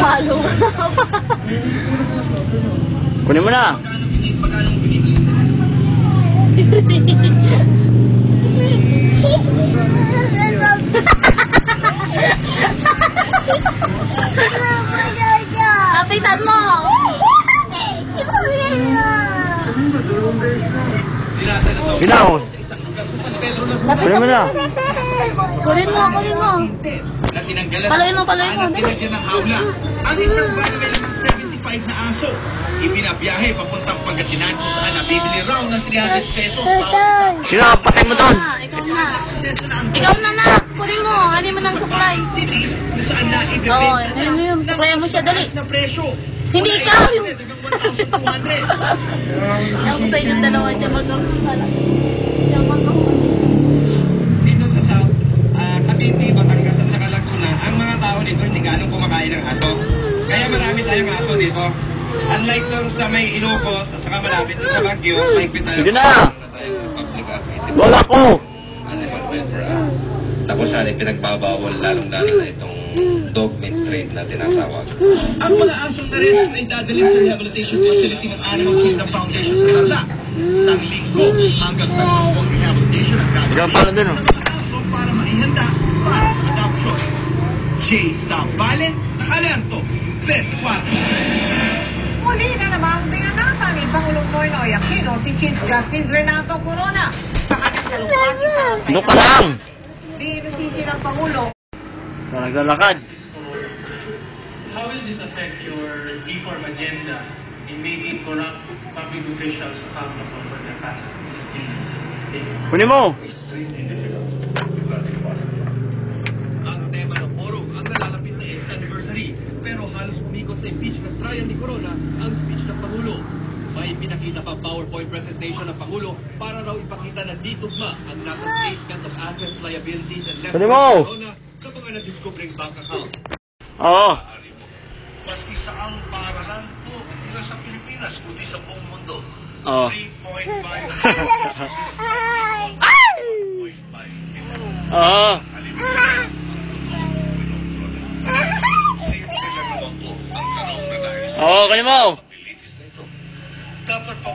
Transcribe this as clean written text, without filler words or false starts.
Palo. Kunin mo na. Lapitan mo. Pinaw. Kunin mo na. Kunin mo. Palayin mo. Tinagyan ng hawla. Ang isang van may lamang 75 na aso. Ipinabiyahe papuntang Pangasinan kung saan nabibili raw ng 300 pesos. Sino? Patay mo doon. Ikaw na. Kunin mo. Halin mo ng supply. Oo, supply mo siya dali. Hindi ikaw yung... Ako sa inyong dalawa siya magkakala. Dito sa South, Cavite, Batangas at saka Laguna, ang mga tao dito hindi ganong kumakain ng aso. Kaya marami tayong aso dito. Unlike doon sa may Ilocos at saka malapit sa Baguio, maigpit tayo. Sige na! Wala ko! Tapos sana pinagbabawal lalong-lalo na itong dog meat trade na tinatawag. Ang mga asong naresto ay dadalhin sa rehabilitation facility ng Animal Kingdom Foundation sa Kerala. Isang linggo hanggang 3 buwang rehabilitation ang gagawin sa mga aso para maihanda para sa adoption. Jay Zambale, Alerto, 24. Muli na namang pinanatan ni Pangulong Noynoy Aquino si Chief Justice Renato Corona sa kanyang salukwan. Ano ka lang? Di inusisi ng Pangulo. Naglalakad. How will this affect your reform agenda in making corrupt public officials accountable for their past misdeeds? Kunin mo. Ang tema ng forum ang nalalapit na 8th anniversary, pero halos umikot sa impeachment trial ni Corona ang speech ng Pangulo. May pinakita pa PowerPoint presentation ng Pangulo para raw ipakita na di tugma ang nasa statement of assets, liabilities, and left Corona sa mga na-discovering bank account. Oo. Maski saang paaralan po, hindi lang sa Pilipinas, kundi sa buong mundo. Oo. 3.5 Oo. Simple lang naman po ang tanong na nais. Oo, kunin mo. Dapat pa